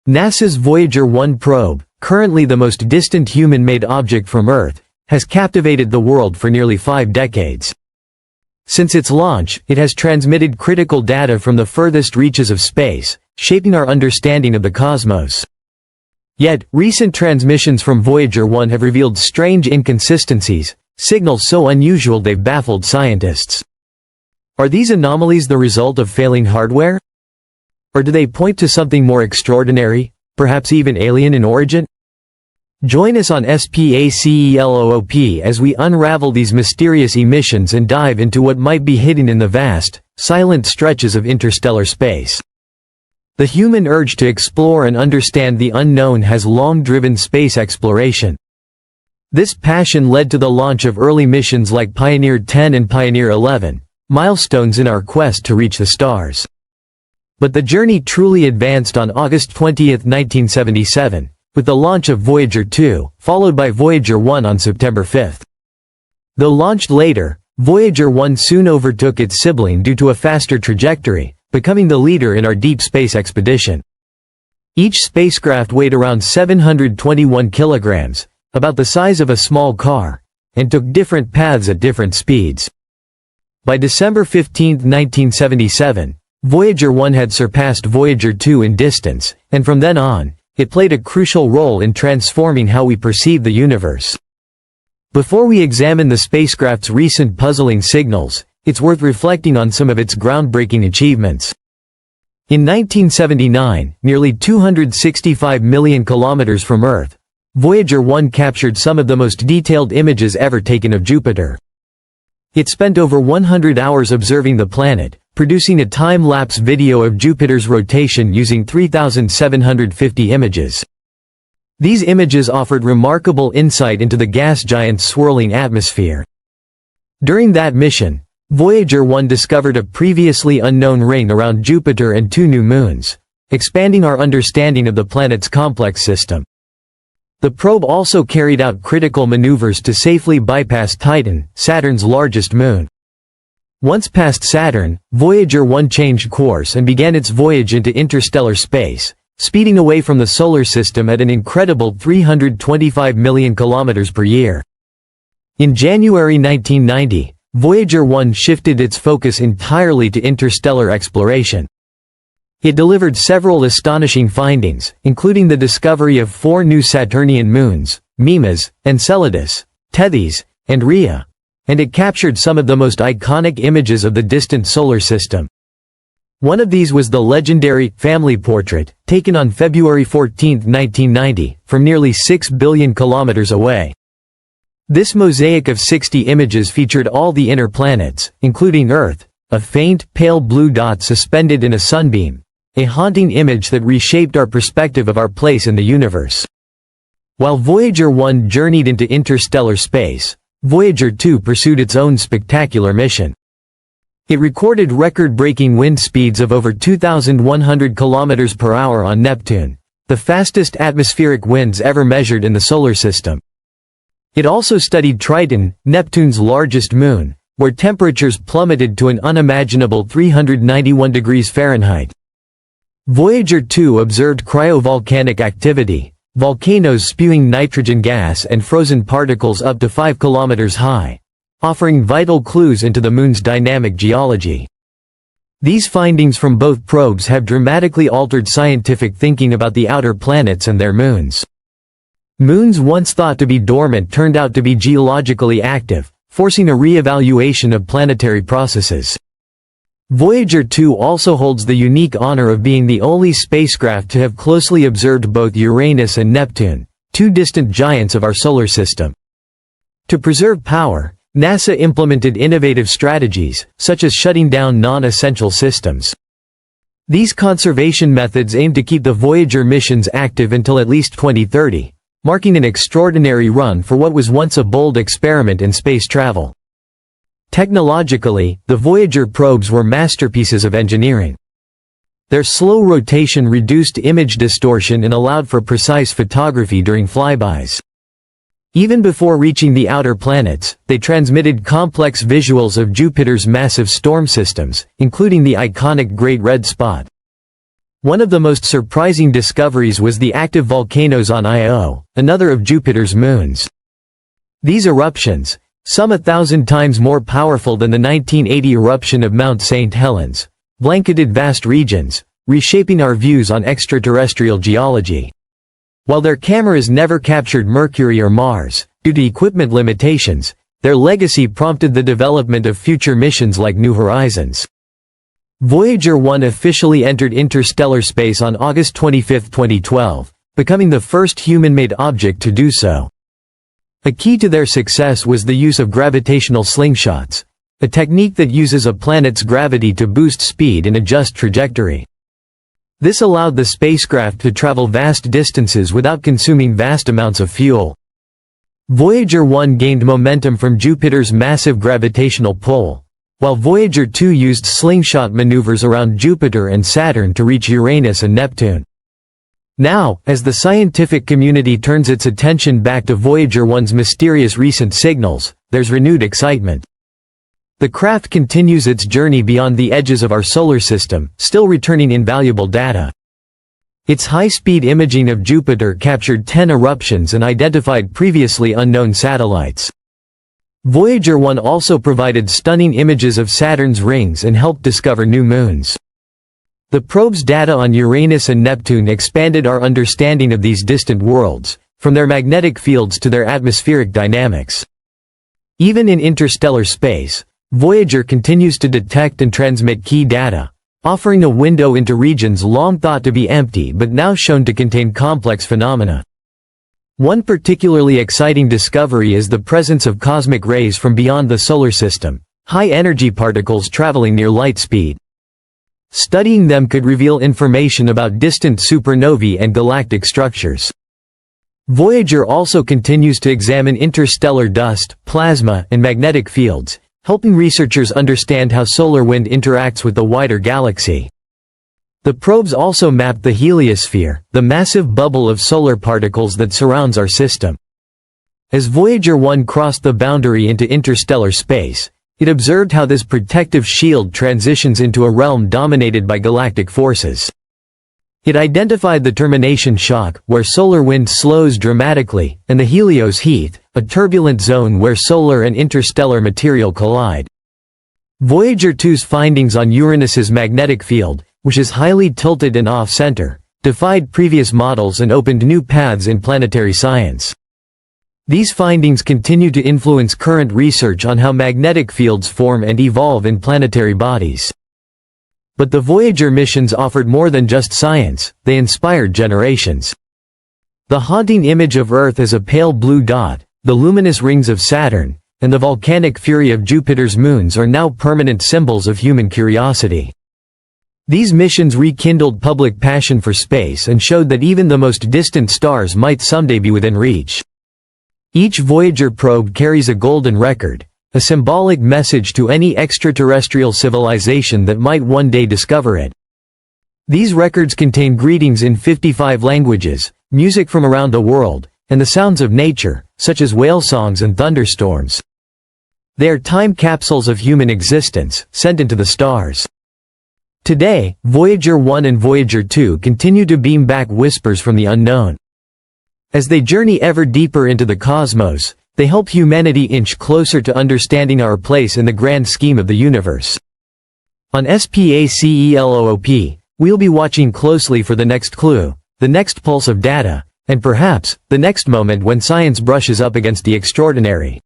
NASA's Voyager 1 probe, currently the most distant human-made object from Earth, has captivated the world for nearly 5 decades. Since its launch, it has transmitted critical data from the furthest reaches of space, shaping our understanding of the cosmos. Yet, recent transmissions from Voyager 1 have revealed strange inconsistencies, signals so unusual they've baffled scientists. Are these anomalies the result of failing hardware? Or do they point to something more extraordinary, perhaps even alien in origin? Join us on SPACELOOP as we unravel these mysterious emissions and dive into what might be hidden in the vast, silent stretches of interstellar space. The human urge to explore and understand the unknown has long driven space exploration. This passion led to the launch of early missions like Pioneer 10 and Pioneer 11, milestones in our quest to reach the stars. But the journey truly advanced on August 20, 1977. With the launch of Voyager 2, followed by Voyager 1 on September 5. Though launched later, Voyager 1 soon overtook its sibling due to a faster trajectory, becoming the leader in our deep space expedition. Each spacecraft weighed around 721 kilograms, about the size of a small car, and took different paths at different speeds. By December 15, 1977, Voyager 1 had surpassed Voyager 2 in distance, and from then on, it played a crucial role in transforming how we perceive the universe. Before we examine the spacecraft's recent puzzling signals, it's worth reflecting on some of its groundbreaking achievements. In 1979, nearly 265 million kilometers from Earth, Voyager 1 captured some of the most detailed images ever taken of Jupiter. It spent over 100 hours observing the planet, producing a time-lapse video of Jupiter's rotation using 3,750 images. These images offered remarkable insight into the gas giant's swirling atmosphere. During that mission, Voyager 1 discovered a previously unknown ring around Jupiter and 2 new moons, expanding our understanding of the planet's complex system. The probe also carried out critical maneuvers to safely bypass Titan, Saturn's largest moon. Once past Saturn, Voyager 1 changed course and began its voyage into interstellar space, speeding away from the solar system at an incredible 325 million kilometers per year. In January 1990, Voyager 1 shifted its focus entirely to interstellar exploration. It delivered several astonishing findings, including the discovery of 4 new Saturnian moons, Mimas, Enceladus, Tethys, and Rhea, and it captured some of the most iconic images of the distant solar system. One of these was the legendary family portrait, taken on February 14, 1990, from nearly 6 billion kilometers away. This mosaic of 60 images featured all the inner planets, including Earth, a faint, pale blue dot suspended in a sunbeam, a haunting image that reshaped our perspective of our place in the universe. While Voyager 1 journeyed into interstellar space, Voyager 2 pursued its own spectacular mission. It recorded record-breaking wind speeds of over 2,100 km per hour on Neptune, the fastest atmospheric winds ever measured in the solar system. It also studied Triton, Neptune's largest moon, where temperatures plummeted to an unimaginable 391 degrees Fahrenheit. Voyager 2 observed cryovolcanic activity, volcanoes spewing nitrogen gas and frozen particles up to 5 kilometers high, offering vital clues into the Moon's dynamic geology. These findings from both probes have dramatically altered scientific thinking about the outer planets and their moons. Moons once thought to be dormant turned out to be geologically active, forcing a re-evaluation of planetary processes. Voyager 2 also holds the unique honor of being the only spacecraft to have closely observed both Uranus and Neptune, 2 distant giants of our solar system. To preserve power, NASA implemented innovative strategies, such as shutting down non-essential systems. These conservation methods aim to keep the Voyager missions active until at least 2030, marking an extraordinary run for what was once a bold experiment in space travel. Technologically, the Voyager probes were masterpieces of engineering. Their slow rotation reduced image distortion and allowed for precise photography during flybys. Even before reaching the outer planets, they transmitted complex visuals of Jupiter's massive storm systems, including the iconic Great Red Spot. One of the most surprising discoveries was the active volcanoes on Io, another of Jupiter's moons. These eruptions, some 1,000 times more powerful than the 1980 eruption of Mount St. Helens, blanketed vast regions, reshaping our views on extraterrestrial geology. While their cameras never captured Mercury or Mars, due to equipment limitations, their legacy prompted the development of future missions like New Horizons. Voyager 1 officially entered interstellar space on August 25, 2012, becoming the first human-made object to do so. A key to their success was the use of gravitational slingshots, a technique that uses a planet's gravity to boost speed and adjust trajectory. This allowed the spacecraft to travel vast distances without consuming vast amounts of fuel. Voyager 1 gained momentum from Jupiter's massive gravitational pull, while Voyager 2 used slingshot maneuvers around Jupiter and Saturn to reach Uranus and Neptune. Now, as the scientific community turns its attention back to Voyager 1's mysterious recent signals, there's renewed excitement. The craft continues its journey beyond the edges of our solar system, still returning invaluable data. Its high-speed imaging of Jupiter captured 10 eruptions and identified previously unknown satellites. Voyager 1 also provided stunning images of Saturn's rings and helped discover new moons. The probe's data on Uranus and Neptune expanded our understanding of these distant worlds, from their magnetic fields to their atmospheric dynamics. Even in interstellar space, Voyager continues to detect and transmit key data, offering a window into regions long thought to be empty but now shown to contain complex phenomena. One particularly exciting discovery is the presence of cosmic rays from beyond the solar system, high-energy particles traveling near light speed. Studying them could reveal information about distant supernovae and galactic structures. Voyager also continues to examine interstellar dust, plasma, and magnetic fields, helping researchers understand how solar wind interacts with the wider galaxy. The probes also mapped the heliosphere, the massive bubble of solar particles that surrounds our system. As Voyager 1 crossed the boundary into interstellar space, it observed how this protective shield transitions into a realm dominated by galactic forces. It identified the termination shock, where solar wind slows dramatically, and the Helios heath, a turbulent zone where solar and interstellar material collide. Voyager 2's findings on Uranus's magnetic field, which is highly tilted and off-center, defied previous models and opened new paths in planetary science. These findings continue to influence current research on how magnetic fields form and evolve in planetary bodies. But the Voyager missions offered more than just science, they inspired generations. The haunting image of Earth as a pale blue dot, the luminous rings of Saturn, and the volcanic fury of Jupiter's moons are now permanent symbols of human curiosity. These missions rekindled public passion for space and showed that even the most distant stars might someday be within reach. Each Voyager probe carries a golden record, a symbolic message to any extraterrestrial civilization that might one day discover it. These records contain greetings in 55 languages, music from around the world, and the sounds of nature, such as whale songs and thunderstorms. They are time capsules of human existence, sent into the stars. Today, Voyager 1 and Voyager 2 continue to beam back whispers from the unknown. As they journey ever deeper into the cosmos, they help humanity inch closer to understanding our place in the grand scheme of the universe. On SPACELOOP, we'll be watching closely for the next clue, the next pulse of data, and perhaps, the next moment when science brushes up against the extraordinary.